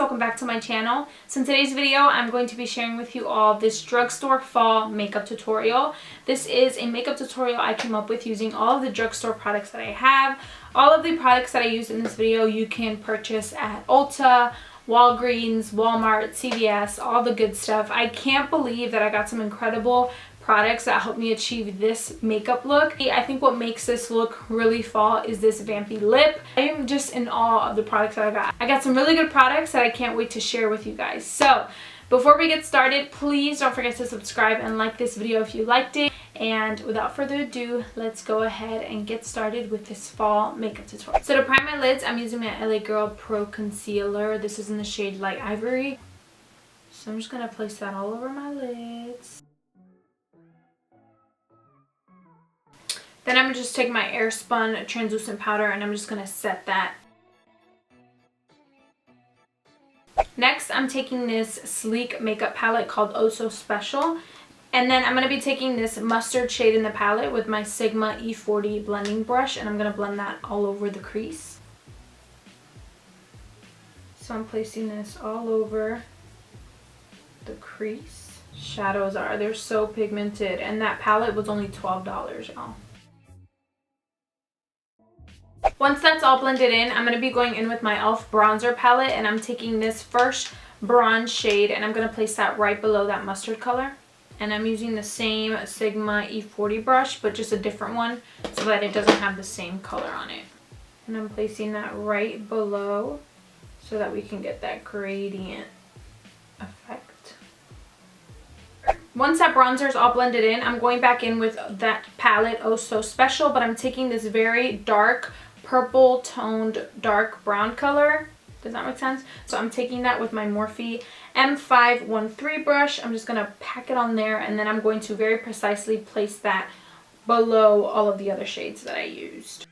welcome back to my channel. So in today's video, I'm going to be sharing with you all this drugstore fall makeup tutorial. This is a makeup tutorial I came up with using all of the drugstore products that I have. All of the products that I used in this video you can purchase at Ulta, Walgreens, Walmart, CVS, all the good stuff. I can't believe that I got some incredible products that helped me achieve this makeup look. I think what makes this look really fall is this vampy lip. I am just in awe of the products that I got. I got some really good products that I can't wait to share with you guys. So before we get started, please don't forget to subscribe and like this video if you liked it. And without further ado, let's go ahead and get started with this fall makeup tutorial. So to prime my lids, I'm using my LA Girl Pro Concealer. This is in the shade Light Ivory. So I'm just going to place that all over my lids. Then I'm going to just take my Airspun translucent powder and I'm just going to set that. Next, I'm taking this sleek makeup palette called Xoxo Special. And then I'm going to be taking this mustard shade in the palette with my Sigma E40 blending brush. And I'm going to blend that all over the crease. So I'm placing this all over the crease. Shadows they're so pigmented. And that palette was only $12, y'all. Once that's all blended in, I'm going to be going in with my e.l.f. bronzer palette, and I'm taking this first bronze shade and I'm going to place that right below that mustard color. And I'm using the same Sigma E40 brush, but just a different one so that it doesn't have the same color on it. And I'm placing that right below so that we can get that gradient effect. Once that bronzer is all blended in, I'm going back in with that palette Xoxo Special, but I'm taking this very dark purple toned dark brown color. Does that make sense? So I'm taking that with my Morphe M513 brush. I'm just going to pack it on there, and then I'm going to very precisely place that below all of the other shades that I used.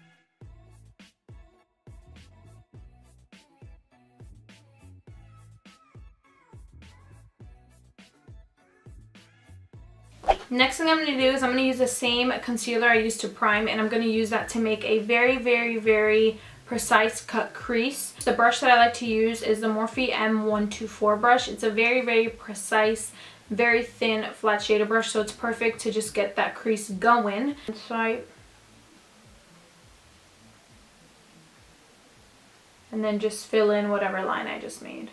Next thing I'm going to do is I'm going to use the same concealer I used to prime, and I'm going to use that to make a very precise cut crease. The brush that I like to use is the Morphe M124 brush. It's a very precise, very thin flat shader brush, so it's perfect to just get that crease going. Swipe. And then just fill in whatever line I just made.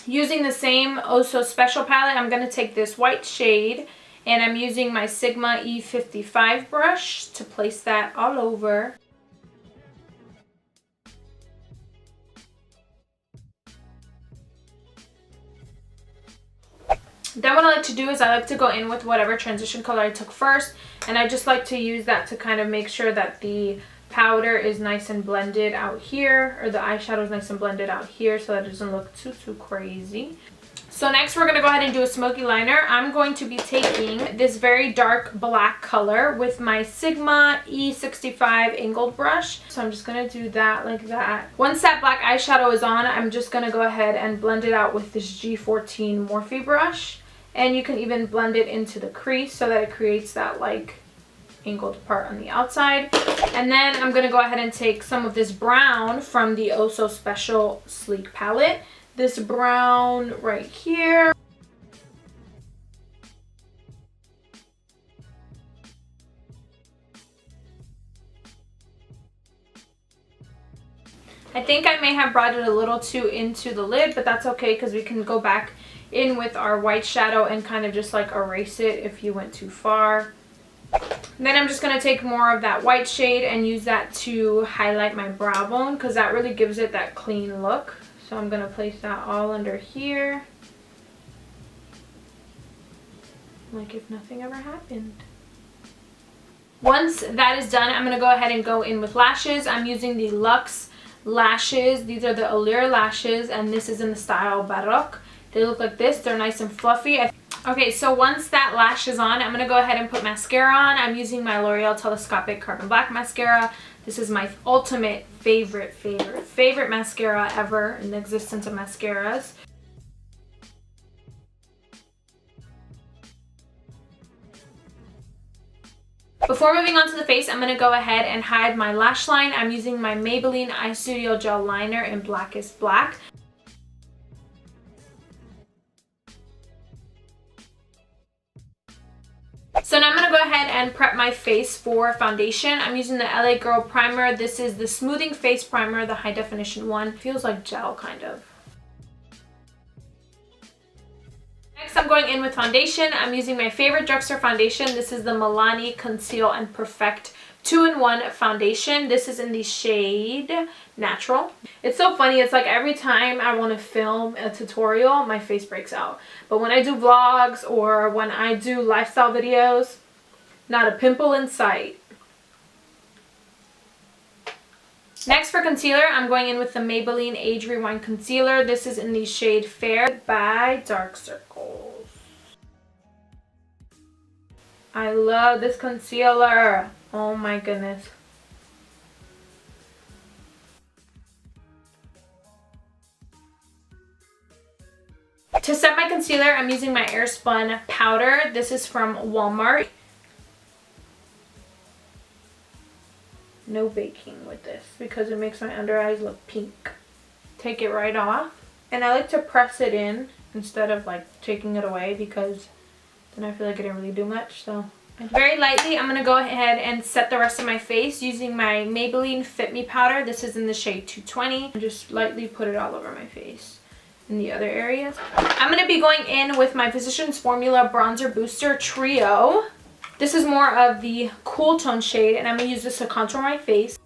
Using the same Xoxo Special palette, I'm going to take this white shade and I'm using my Sigma E55 brush to place that all over. Then what I like to do is I like to go in with whatever transition color I took first, and I just like to use that to kind of make sure that the powder is nice and blended out here, or the eyeshadow is nice and blended out here so that it doesn't look too crazy. So next we're going to go ahead and do a smoky liner. I'm going to be taking this very dark black color with my Sigma E65 angled brush. So I'm just going to do that like that. Once that black eyeshadow is on, I'm just going to go ahead and blend it out with this G14 Morphe brush. And you can even blend it into the crease so that it creates that like angled part on the outside. And then I'm going to go ahead and take some of this brown from the Xoxo Special Sleek palette. This brown right here. I think I may have brought it a little too into the lid, but that's okay because we can go back in with our white shadow and kind of just like erase it if you went too far. And then I'm just going to take more of that white shade and use that to highlight my brow bone because that really gives it that clean look. So I'm going to place that all under here, like if nothing ever happened. Once that is done, I'm going to go ahead and go in with lashes. I'm using the Luxe lashes. These are the Eylure lashes, and this is in the style Baroque. They look like this. They're nice and fluffy. Okay, so once that lash is on, I'm going to go ahead and put mascara on. I'm using my L'Oreal Telescopic Carbon Black Mascara. This is my ultimate favorite mascara ever in the existence of mascaras. Before moving on to the face, I'm going to go ahead and hide my lash line. I'm using my Maybelline Eye Studio Gel Liner in Blackest Black. So now I'm going to go ahead and prep my face for foundation. I'm using the LA Girl Primer. This is the Smoothing Face Primer, the high definition one. Feels like gel, kind of. Next, I'm going in with foundation. I'm using my favorite drugstore foundation. This is the Milani Conceal and Perfect 2-in-1 foundation. This is in the shade Natural. It's so funny. It's like every time I want to film a tutorial, my face breaks out. But when I do vlogs or when I do lifestyle videos, not a pimple in sight. Next, for concealer, I'm going in with the Maybelline Age Rewind Concealer. This is in the shade Fair by Dark Circles. I love this concealer. Oh my goodness. To set my concealer, I'm using my Airspun powder. This is from Walmart. No baking with this because it makes my under eyes look pink. Take it right off. And I like to press it in instead of like taking it away because then I feel like I didn't really do much. So very lightly, I'm going to go ahead and set the rest of my face using my Maybelline Fit Me powder. This is in the shade 220. And just lightly put it all over my face in the other areas. I'm going to be going in with my Physicians Formula Bronzer Booster Trio. This is more of the cool tone shade, and I'm going to use this to contour my face.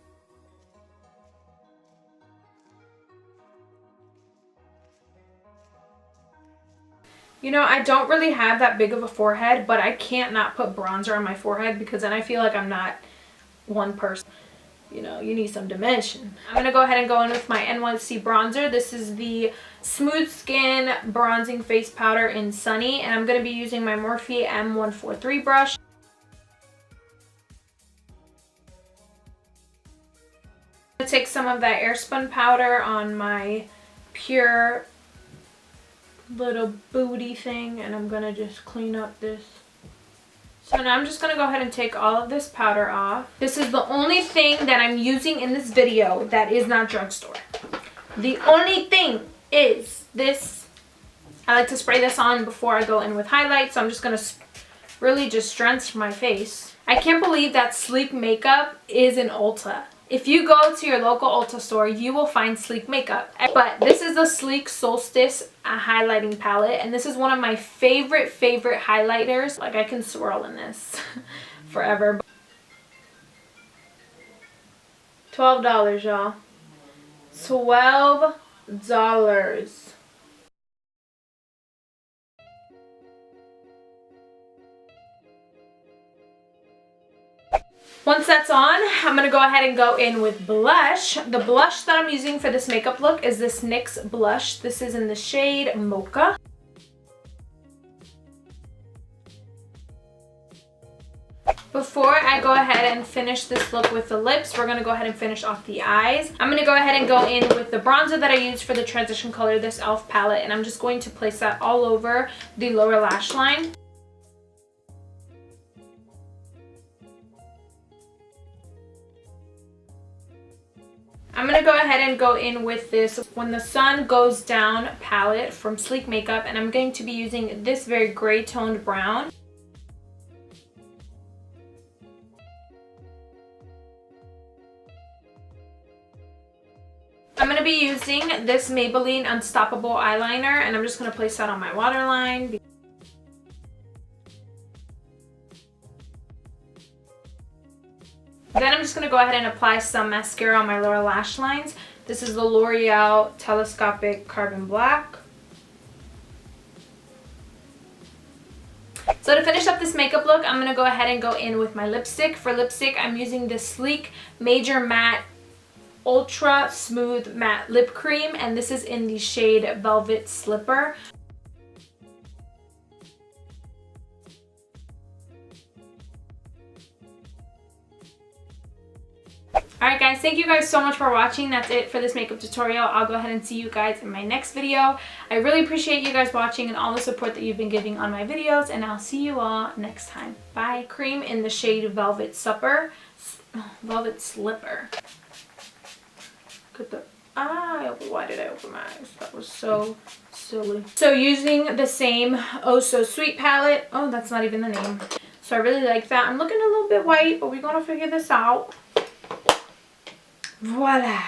You know, I don't really have that big of a forehead, but I can't not put bronzer on my forehead because then I feel like I'm not one person. You know, you need some dimension. I'm going to go ahead and go in with my NYC Bronzer. This is the Smooth Skin Bronzing Face Powder in Sunny, and I'm going to be using my Morphe M143 brush. I'm going to take some of that Airspun powder on my pure little booty thing, and I'm going to just clean up this. So now I'm just going to go ahead and take all of this powder off. This is the only thing that I'm using in this video that is not drugstore. The only thing is this. I like to spray this on before I go in with highlight, so I'm just going to really just drench my face. I can't believe that sleek makeup is in Ulta. If you go to your local Ulta store, you will find sleek makeup. But this is the Sleek Solstice highlighting palette, and this is one of my favorite highlighters. Like, I can swirl in this forever. $12, y'all. $12. Once that's on, I'm going to go ahead and go in with blush. The blush that I'm using for this makeup look is this NYX Blush. This is in the shade Moka. Before I go ahead and finish this look with the lips, we're going to go ahead and finish off the eyes. I'm going to go ahead and go in with the bronzer that I used for the transition color, this e.l.f. palette, and I'm just going to place that all over the lower lash line. I'm going to go ahead and go in with this When the Sun Goes Down palette from Sleek Makeup, and I'm going to be using this very gray toned brown. I'm going to be using this Maybelline Unstoppable eyeliner, and I'm just going to place that on my waterline. Then I'm just going to go ahead and apply some mascara on my lower lash lines. This is the L'Oreal Telescopic Carbon Black. So to finish up this makeup look, I'm going to go ahead and go in with my lipstick. For lipstick, I'm using this Sleek Major Matte Ultra Smooth Matte Lip Cream, and this is in the shade Velvet Slipper. Alright guys, thank you guys so much for watching. That's it for this makeup tutorial. I'll go ahead and see you guys in my next video. I really appreciate you guys watching and all the support that you've been giving on my videos, and I'll see you all next time. Bye. Cream in the shade Velvet Slipper. Velvet Slipper. Why did I open my eyes? That was so silly. So using the same Oh So Sweet palette. Oh, that's not even the name. So I really like that. I'm looking a little bit white, but we're going to figure this out. Voila.